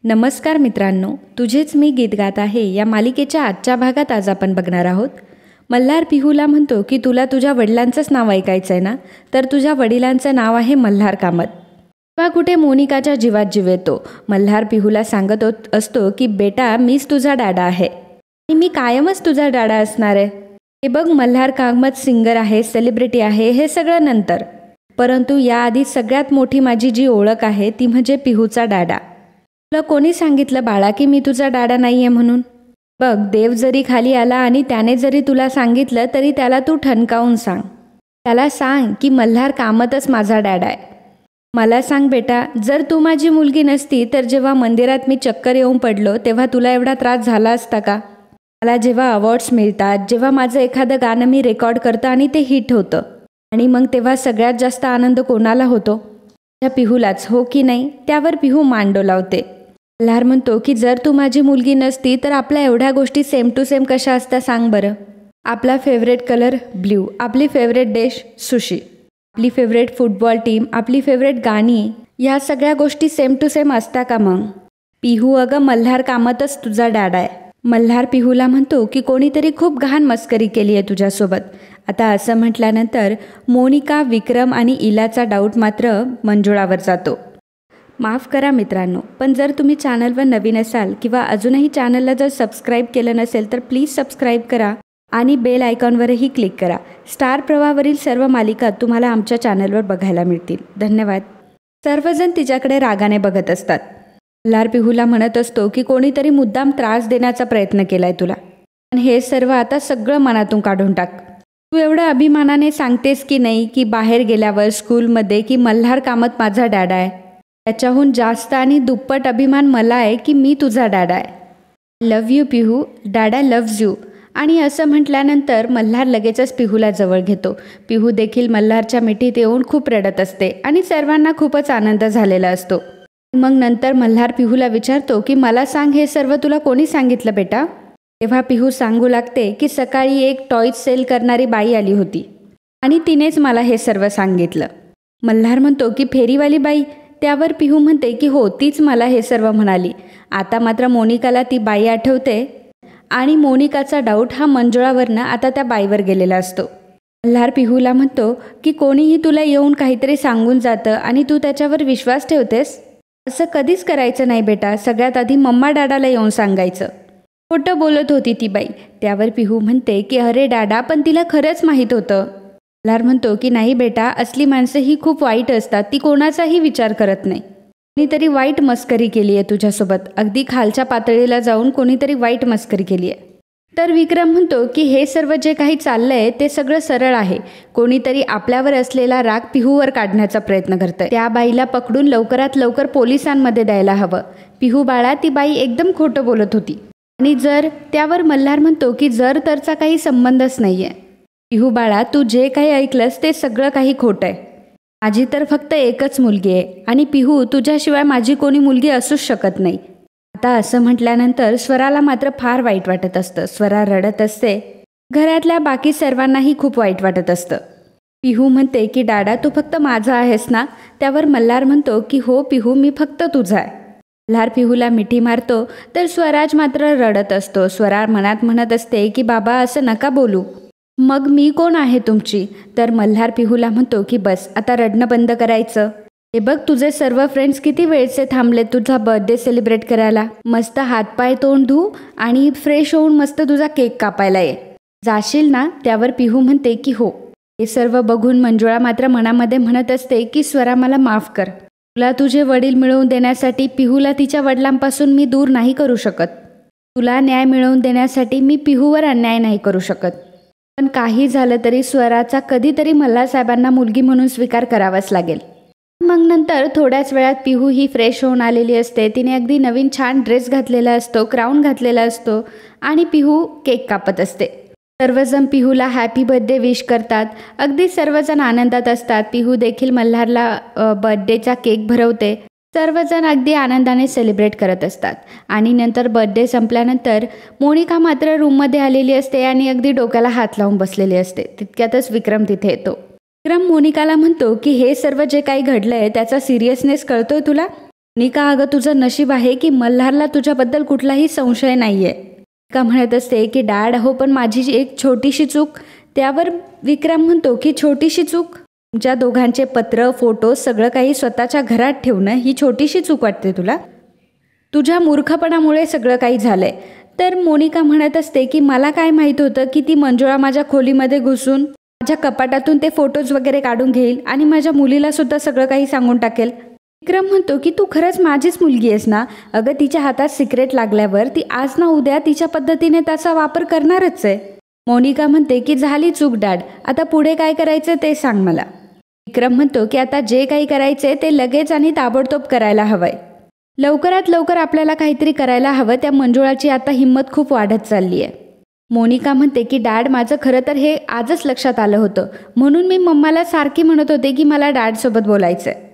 नमस्कार मित्रांनो, तुझेच मी गीत गात आहे या मालिकेच्या आजच्या भागात आज आपण बघणार आहोत. मल्हार पिहूला म्हणतो की तुला तुझ्या वडिलांचंच नाव ऐकायचं आहे ना, तर तुझ्या वडिलांचं नाव आहे मल्हार कामत. तेव्हा कुठे मोनिकाच्या जीवात जीव येतो. मल्हार पिहूला सांगत असतो की बेटा, मीच तुझा डॅडा आहे आणि मी कायमच तुझा डॅडा असणार आहे. हे बघ, मल्हार कामत सिंगर आहे, सेलिब्रिटी आहे, हे सगळं नंतर, परंतु याआधी सगळ्यात मोठी माझी जी ओळख आहे ती म्हणजे पिहूचा डॅडा. तुला कोणी सांगितलं बाळा की मी तुझा डॅडा नाही आहे म्हणून? बघ, देव जरी खाली आला आणि त्याने जरी तुला सांगितलं तरी त्याला तू ठणकावून सांग. त्याला सांग की मल्हार कामतच माझा डॅडा आहे. मला सांग बेटा, जर तू माझी मुलगी नसती तर जेव्हा मंदिरात मी चक्कर येऊन पडलो तेव्हा तुला एवढा त्रास झाला असता का? मला जेव्हा अवॉर्ड्स मिळतात, जेव्हा माझं एखादं गाणं मी रेकॉर्ड करतं आणि ते हिट होतं, आणि मग तेव्हा सगळ्यात जास्त आनंद कोणाला होतो? त्या पिहूलाच, हो की नाही? त्यावर पिहू मान डोलावते. मल्हार म्हणतो की जर तू माझी मुलगी नसती तर आपल्या एवढ्या गोष्टी सेम टू सेम कशा असत्या सांग बरं. आपला फेवरेट कलर ब्ल्यू, आपली फेवरेट डिश सुशी, आपली फेवरेट फुटबॉल टीम, आपली फेवरेट गाणी, ह्या सगळ्या गोष्टी सेम टू सेम असत्या का मग? पिहू, अगं मल्हार कामतच तुझा डॅडा आहे. मल्हार पिहूला म्हणतो की कोणीतरी खूप घाण मस्करी केली आहे तुझ्यासोबत. आता असं म्हटल्यानंतर मोनिका, विक्रम आणि इलाचा डाऊट मात्र मंजुळावर जातो. माफ करा मित्रांनो, पण जर तुम्ही चॅनलवर नवीन असाल किंवा अजूनही चॅनलला जर सबस्क्राईब केलं नसेल तर प्लीज सबस्क्राईब करा आणि बेल आयकॉनवरही क्लिक करा. स्टार प्रवाहावरील सर्व मालिका तुम्हाला आमच्या चॅनलवर बघायला मिळतील. धन्यवाद. सर्वजण तिच्याकडे रागाने बघत असतात. मल्हार पिहूला म्हणत असतो की कोणीतरी मुद्दाम त्रास देण्याचा प्रयत्न केलाय तुला, पण हे सर्व आता सगळं मनातून काढून टाक. तू एवढं अभिमानाने सांगतेस की नाही की बाहेर गेल्यावर स्कूलमध्ये की मल्हार कामत माझा डॅडा आहे, त्याच्याहून जास्त आणि दुप्पट अभिमान मला आहे की मी तुझा डॅडा आहे. Love you Pihu, dada loves you. आणि असं म्हटल्यानंतर मल्हार लगेचच पिहूला जवळ घेतो. पिहू देखील मल्हारच्या मिठीत येऊन खूप रडत असते आणि सर्वांना खूपच आनंद झालेला असतो. मग नंतर मल्हार पिहूला विचारतो की मला सांग, हे सर्व तुला कोणी सांगितलं बेटा? तेव्हा पिहू सांगू लागते की सकाळी एक टॉयज सेल करणारी बाई आली होती आणि तिनेच मला हे सर्व सांगितलं. मल्हार म्हणतो की फेरीवाली बाई? त्यावर पिहू म्हणते की हो, तीच मला हे सर्व म्हणाली. आता मात्र मोनिकाला ती बाई आठवते आणि मोनिकाचा डाऊट हा मंजुळावरनं आता त्या बाईवर गेलेला असतो. मल्हार पिहूला म्हणतो की कोणीही तुला येऊन काहीतरी सांगून जातं आणि तू त्याच्यावर विश्वास ठेवतेस? असं कधीच करायचं नाही बेटा. सगळ्यात आधी मम्मा डॅडाला येऊन सांगायचं. खोटं बोलत होती ती बाई. त्यावर पिहू म्हणते की अरे डॅडा, पण तिला खरंच माहीत होतं. मल्हार म्हणतो की नाही बेटा, असली माणसं ही खूप वाईट असतात, ती कोणाचाही विचार करत नाही. कोणीतरी वाईट मस्करी केली आहे तुझ्यासोबत, अगदी खालच्या पातळीला जाऊन कोणीतरी वाईट मस्करी केली आहे. तर विक्रम म्हणतो की हे सर्व जे काही चाललंय ते सगळं सरळ आहे. कोणीतरी आपल्यावर असलेला राग पिहूवर काढण्याचा प्रयत्न करतंय. त्या बाईला पकडून लवकरात लवकर पोलिसांमध्ये द्यायला हवं. पिहू बाळा, ती बाई एकदम खोटं बोलत होती. आणि जर त्यावर मल्हार म्हणतो की जर तरचा काही संबंधच नाहीये. पिहू बाळा, तू जे काही ऐकलंस ते सगळं काही खोटं आहे. माझी तर फक्त एकच मुलगी आहे आणि पिहू, तुझ्याशिवाय माझी कोणी मुलगी असूच शकत नाही. आता असं म्हटल्यानंतर स्वराला मात्र फार वाईट वाटत असतं. स्वरा रडत असते. घरातल्या बाकी सर्वांनाही खूप वाईट वाटत असतं. पिहू म्हणते की दादा, तू फक्त माझा आहेस ना? त्यावर मल्हार म्हणतो की हो पिहू, मी फक्त तुझा आहे. मल्हार पिहूला मिठी मारतो तर स्वराज मात्र रडत असतो. स्वरा मनात म्हणत असते की बाबा, असं नका बोलू. मग मी कोण आहे तुमची? तर मल्हार पिहूला म्हणतो की बस, आता रडणं बंद करायचं. हे बघ, तुझे सर्व फ्रेंड्स किती वेळचे थांबले तुझा बर्थडे सेलिब्रेट करायला. मस्त हातपाय तोंड धू आणि फ्रेश होऊन मस्त तुझा केक कापायला ये. जाशील ना? त्यावर पिहू म्हणते की हो. हे सर्व बघून मंजुळा मात्र मनामध्ये म्हणत असते की स्वरा, मला माफ कर. तुला तुझे वडील मिळवून देण्यासाठी पिहूला तिच्या वडिलांपासून मी दूर नाही करू शकत. तुला न्याय मिळवून देण्यासाठी मी पिहूवर अन्याय नाही करू शकत. पण काही झालं तरी स्वराचा कधीतरी मल्हार साहेबांना मुलगी म्हणून स्वीकार करावाच लागेल. मग नंतर थोड्याच वेळात पिहू ही फ्रेश होऊन आलेली असते. तिने अगदी नवीन छान ड्रेस घातलेला असतो, क्राऊन घातलेला असतो आणि पिहू केक कापत असते. सर्वजण पिहूला हॅपी बर्थडे विश करतात. अगदी सर्वजण आनंदात असतात. पिहू देखील मल्हारला बर्थडेचा केक भरवते. सर्वजण अगदी आनंदाने सेलिब्रेट करत असतात. आणि नंतर बर्थडे संपल्यानंतर मोनिका मात्र रूममध्ये आलेली असते आणि अगदी डोक्याला हात लावून बसलेली असते. तितक्यातच विक्रम तिथे येतो. विक्रम मोनिकाला म्हणतो की हे सर्व जे काही घडलंय त्याचा सिरियसनेस कळतोय तुला? मोनिका, अगं तुझं नशीब आहे की मल्हारला तुझ्याबद्दल कुठलाही संशय नाही आहे. मोनिका म्हणत असते की डॅड, हो पण माझी एक छोटीशी चूक. त्यावर विक्रम म्हणतो की छोटीशी चूक? तुमच्या दोघांचे पत्र, फोटो सगळं काही स्वतःच्या घरात ठेवणं ही छोटीशी चूक वाटते तुला? तुझ्या मूर्खपणामुळे सगळं काही झालंय. तर मोनिका म्हणत असते की मला काय माहीत होतं की ती मंजुळा माझ्या खोलीमध्ये घुसून माझ्या कपाटातून ते फोटोज वगैरे काढून घेईल आणि माझ्या मुलीला सुद्धा सगळं काही सांगून टाकेल. विक्रम म्हणतो की तू खरंच माझीच मुलगी आहेस ना? अगं तिच्या हातात सिक्रेट लागल्यावर ती आज ना उद्या तिच्या पद्धतीने त्याचा वापर करणारच आहे. मोनिका म्हणते की झाली चूक डॅड, आता पुढे काय करायचं ते सांग मला. विक्रम म्हणतो की आता जे काही करायचे ते लगेच आणि ताबडतोब करायला हवंय. लवकरात लवकर आपल्याला काहीतरी करायला हवं. त्या मंजुळाची आता हिंमत खूप वाढत चालली आहे. मोनिका म्हणते की डॅड, माझं खरं तर हे आजच लक्षात आलं होतं, म्हणून मी मम्माला सारखी म्हणत होते की मला डॅडसोबत बोलायचं आहे.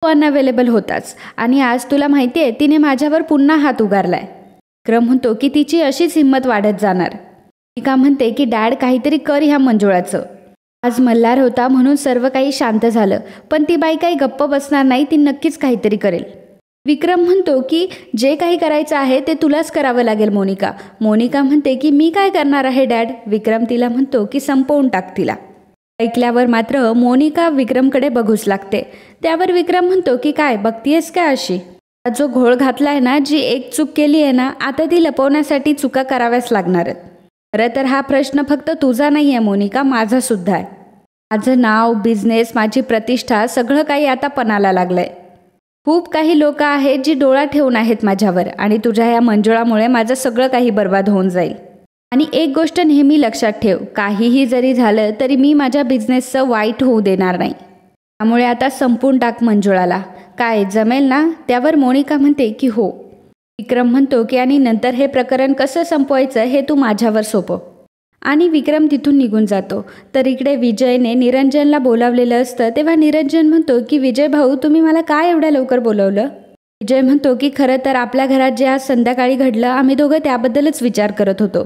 तो अनअवेलेबल होताच आणि आज तुला माहिती आहे तिने माझ्यावर पुन्हा हात उगारलाय. विक्रम म्हणतो की तिची अशीच हिंमत वाढत जाणार. मोनिका म्हणते की डॅड, काहीतरी कर ह्या मंजुळाचं. आज मल्हार होता म्हणून सर्व काही शांत झालं, पण ती बाई काही गप्प बसणार नाही, ती नक्कीच काहीतरी करेल. विक्रम म्हणतो की जे काही करायचं आहे ते तुलाच करावं लागेल मोनिका. मोनिका म्हणते की मी काय करणार आहे डॅड? विक्रम तिला म्हणतो की संपवून टाक तिला. ऐकल्यावर मात्र मोनिका विक्रमकडे बघूच लागते. त्यावर विक्रम म्हणतो की काय बघतीयस काय अशी? जो घोळ घातलाय ना, जी एक चूक केली आहे ना, आता ती लपवण्यासाठी चुका कराव्याच लागणार आहेत. खरं तर हा प्रश्न फक्त तुझा नाही आहे मोनिका, माझा सुद्धा आहे. माझं नाव, बिझनेस, माझी प्रतिष्ठा सगळं काही आता पणाला लागलंय. खूप काही लोक आहेत जी डोळा ठेवून आहेत माझ्यावर आणि तुझ्या या मंजुळामुळे माझं सगळं काही बर्बाद होऊन जाईल. आणि एक गोष्ट नेहमी लक्षात ठेव, काहीही जरी झालं तरी मी माझ्या बिझनेसचं वाईट होऊ देणार नाही. त्यामुळे आता संपून टाक मंजुळाला. काय जमेल ना? त्यावर मोनिका म्हणते की हो. विक्रम म्हणतो की आणि नंतर हे प्रकरण कसं संपवायचं हे तू माझ्यावर सोपव. आणि विक्रम तिथून निघून जातो. तर इकडे विजयने निरंजनला बोलावलेलं असतं. तेव्हा निरंजन म्हणतो की विजय भाऊ, तुम्ही मला काय एवढ्या लवकर बोलवलं? विजय म्हणतो की खरं तर आपल्या घरात जे आज संध्याकाळी घडलं, आम्ही दोघं त्याबद्दलच विचार करत होतो.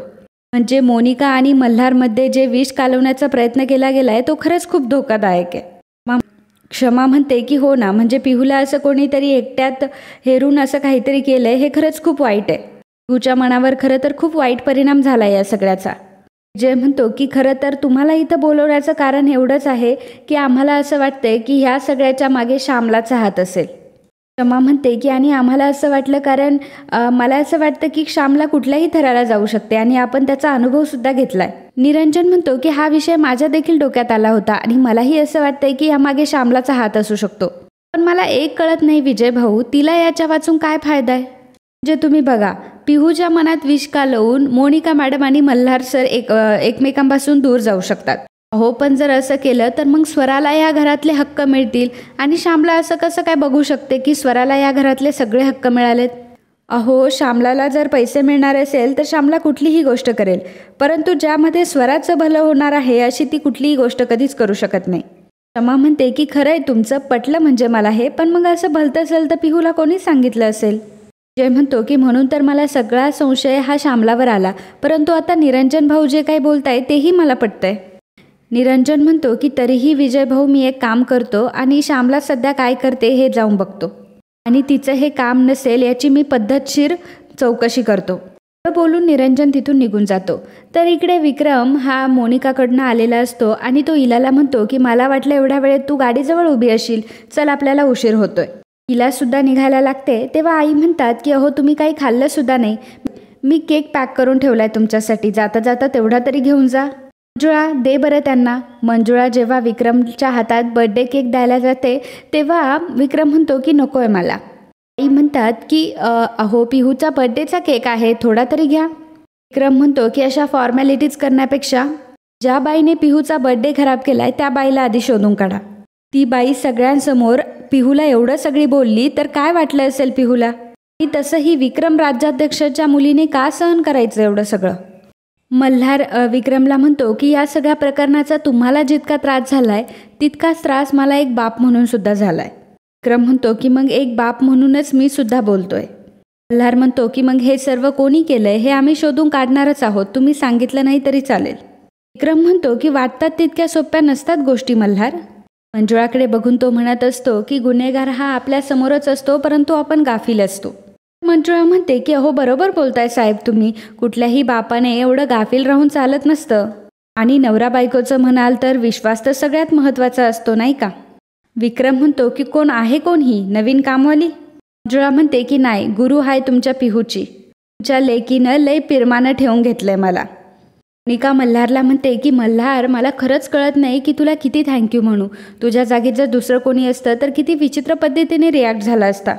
म्हणजे मोनिका आणि मल्हारमध्ये जे विष कालवण्याचा प्रयत्न केला गेलाय तो खरंच खूप धोकादायक आहे. क्षमा म्हणते की हो ना, म्हणजे पिहूला असं कोणीतरी एकट्यात हेरून असं काहीतरी केलंय, हे खरंच खूप वाईट आहे. पिहूच्या मनावर खरं तर खूप वाईट परिणाम झाला या सगळ्याचा. विजय म्हणतो की खरं तर तुम्हाला इथं बोलवण्याचं कारण एवढंच आहे की आम्हाला असं वाटतंय की ह्या सगळ्याच्या मागे श्यामलाचा हात असेल. क्षमा म्हणते की आणि आम्हाला असं वाटलं कारण मला असं वाटतं की श्यामला कुठल्याही थराला जाऊ शकते आणि आपण त्याचा अनुभवसुद्धा घेतलाय. निरंजन म्हणतो की हा विषय माझ्या देखील डोक्यात आला होता आणि मलाही असं वाटतंय की यामागे श्यामलाचा हात असू शकतो. पण मला एक कळत नाही विजय भाऊ, तिला याच्या वाचून काय फायदा आहे? म्हणजे तुम्ही बघा, पिहूच्या मनात विष कालवून मोनिका मॅडम आणि मल्हार सर एकमेकांपासून दूर जाऊ शकतात. हो, पण जर असं केलं तर मग स्वराला या घरातले हक्क मिळतील आणि श्यामला असं कसं काय बघू शकते की स्वराला या घरातले सगळे हक्क मिळालेत? अहो, श्यामलाला जर पैसे मिळणार असेल तर श्यामला कुठलीही गोष्ट करेल, परंतु ज्यामध्ये स्वराचं भलं होणार आहे अशी ती कुठलीही गोष्ट कधीच करू शकत नाही. क्षमा म्हणते की खरंय तुमचं, पटलं म्हणजे मला हे, पण मग असं भलतं सलतं पिहूला कोणी सांगितलं असेल? जय म्हणतो की म्हणून तर मला सगळा संशय हा श्यामलावर आला, परंतु आता निरंजन भाऊ जे काही बोलताय तेही मला पटतंय. निरंजन म्हणतो की तरीही विजय भाऊ, मी एक काम करतो आणि श्यामला सध्या काय करते हे जाऊन बघतो आणि तिचं हे काम नसेल याची मी पद्धतशीर चौकशी करतो. बोलून निरंजन तिथून निघून जातो. तर इकडे विक्रम हा मोनिकाकडनं आलेला असतो आणि तो इलाला म्हणतो की मला वाटलं एवढ्या वेळेत तू गाडीजवळ उभी असशील, चल आपल्याला उशीर होतोय. हिलासुद्धा निघायला लागते. तेव्हा आई म्हणतात की अहो तुम्ही काही खाल्लंसुद्धा नाही, मी केक पॅक करून ठेवलाय तुमच्यासाठी, जाता जाता तेवढा तरी घेऊन जा. मंजुळा, दे बरं त्यांना. मंजुळा जेव्हा विक्रमच्या हातात बर्थडे केक द्यायला जाते तेव्हा विक्रम म्हणतो की नको आहे मला. आई म्हणतात की अहो पिहूचा बर्थडेचा केक आहे, थोडा तरी घ्या. विक्रम म्हणतो की अशा फॉर्मॅलिटीज करण्यापेक्षा ज्या बाईने पिहूचा बर्थडे खराब केलाय त्या बाईला आधी शोधून काढा. ती बाई सगळ्यांसमोर पिहूला एवढं सगळी बोलली तर काय वाटलं असेल पिहूला? आणि तसंही विक्रम राज्याध्यक्षाच्या मुलीने का सहन करायचं एवढं सगळं? मल्हार विक्रमला म्हणतो की या सगळ्या प्रकरणाचा तुम्हाला जितका त्रास झालाय तितकाच त्रास मला एक बाप म्हणून सुद्धा झालाय. विक्रम म्हणतो की मग एक बाप म्हणूनच मी सुद्धा बोलतोय. मल्हार म्हणतो की मग हे सर्व कोणी केलंय हे आम्ही शोधून काढणारच आहोत, तुम्ही सांगितलं नाही तरी चालेल. विक्रम म्हणतो की वाटतात तितक्या सोप्या नसतात गोष्टी मल्हार. मंजुळाकडे बघून तो म्हणत असतो की गुन्हेगार हा आपल्या समोरच असतो, परंतु आपण गाफील असतो. मंजुळा म्हणते की अहो बरोबर बोलताय साहेब तुम्ही, कुठल्याही बापाने एवढं गाफील राहून चालत नसतं. आणि नवरा बायकोचं म्हणाल तर विश्वास तर सगळ्यात महत्त्वाचा असतो नाही का. विक्रम म्हणतो की कोण आहे कोण ही नवीन कामवाली. मंजुळा म्हणते की नाही, गुरु आहे तुमच्या पिहूची, तुमच्या लेकीनं लय पिरमानं ठेवून घेतलंय मला. मोनिका मल्हारला म्हणते की मल्हार, मला खरंच कळत नाही की तुला किती थँक्यू म्हणू. तुझ्या जागी जर दुसरं कोणी असतं तर किती विचित्र पद्धतीने रिॲक्ट झाला असता.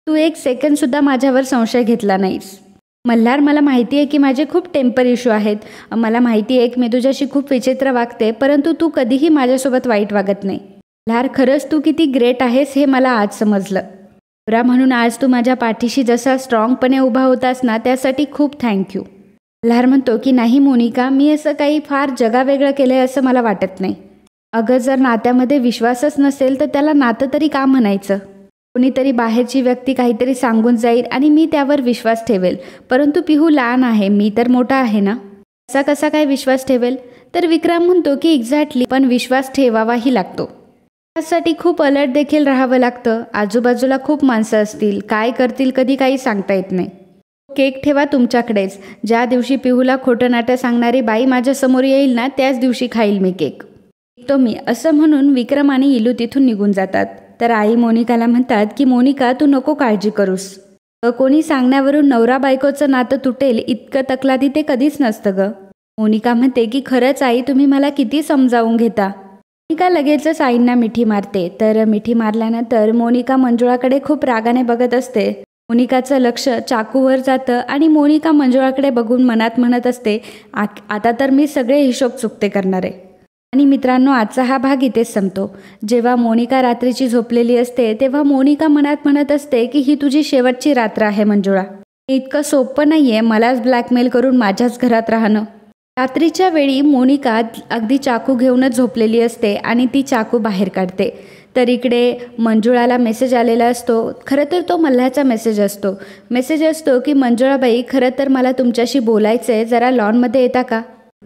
तू एक सेकंडसुद्धा माझ्यावर संशय घेतला नाहीस. मल्हार, मला माहिती आहे की माझे खूप टेम्पर इश्यू आहेत. मला माहिती आहे की मी तुझ्याशी खूप विचित्र वागते, परंतु तू कधीही माझ्यासोबत वाईट वागत नाही. मल्हार, खरंच तू किती ग्रेट आहेस हे मला आज समजलं. नवरा म्हणून आज तू माझ्या पाठीशी जसा स्ट्रॉंगपणे उभा होतास ना, त्यासाठी खूप थँक्यू. मल्हार म्हणतो की नाही मोनिका, मी असं काही फार जगावेगळं केलं आहे असं मला वाटत नाही. अगं जर नात्यामध्ये विश्वासच नसेल तर त्याला नातं तरी का म्हणायचं. कोणीतरी बाहेरची व्यक्ती काहीतरी सांगून जाईल आणि मी त्यावर विश्वास ठेवेल, परंतु पिहू लहान आहे, मी तर मोठा आहे ना, असा कसा काय विश्वास ठेवेल. तर विक्रम म्हणतो की एक्झॅक्टली, पण विश्वास ठेवावाही लागतो. त्यासाठी खूप अलर्ट देखील राहावं लागतं. आजूबाजूला खूप माणसं असतील, काय करतील कधी काही सांगता येत नाही. केक ठेवा तुमच्याकडेच. ज्या दिवशी पिहूला खोटं नाटं सांगणारी बाई माझ्यासमोर येईल ना, त्याच दिवशी खाईल मी केक. तो मी असं म्हणून विक्रम आणि इलू तिथून निघून जातात. तर आई मोनिकाला म्हणतात की मोनिका, तू नको काळजी करूस. कोणी सांगण्यावरून नवरा बायकोचं नातं तुटेल इतकं तकलादी ते कधीच नसतं ग. मोनिका म्हणते की खरंच आई, तुम्ही मला किती समजावून घेता. मोनिका लगेचच आईंना मिठी मारते. तर मिठी मारल्यानंतर मोनिका मंजुळाकडे खूप रागाने बघत असते. मोनिकाचं लक्ष चाकूवर जातं आणि मोनिका मंजुळाकडे बघून मनात म्हणत असते, आता तर मी सगळे हिशोब चुकते करणार आहे. आणि मित्रांनो, आजचा हा भाग इथेच संपतो. जेव्हा मोनिका रात्रीची झोपलेली असते तेव्हा मोनिका मनात म्हणत असते की ही तुझी शेवटची रात्र आहे मंजुळा. इतकं सोपं नाही आहे मलाच ब्लॅकमेल करून माझ्याच घरात राहणं. रात्रीच्या वेळी मोनिका अगदी चाकू घेऊनच झोपलेली असते आणि ती चाकू बाहेर काढते. तर इकडे मंजुळाला मेसेज आलेला असतो. खरं तर तो मल्हारचा मेसेज असतो की मंजुळाबाई, खरं तर मला तुमच्याशी बोलायचं आहे, जरा लॉनमध्ये येता का.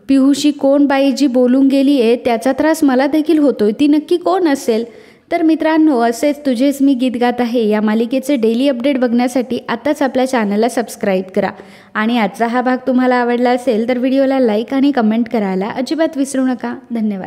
पिहूशी कोण बाई जी बोलून गेली आहे त्याचा त्रास मला देखील होतोय, ती नक्की कोण असेल. तर मित्रांनो, असेच तुझेच मी गीत गात आहे या मालिकेचे डेली अपडेट बघण्यासाठी आताच आपल्या चॅनलला सबस्क्राईब करा. आणि आजचा हा भाग तुम्हाला आवडला असेल तर व्हिडिओला लाईक आणि कमेंट करायला अजिबात विसरू नका. धन्यवाद.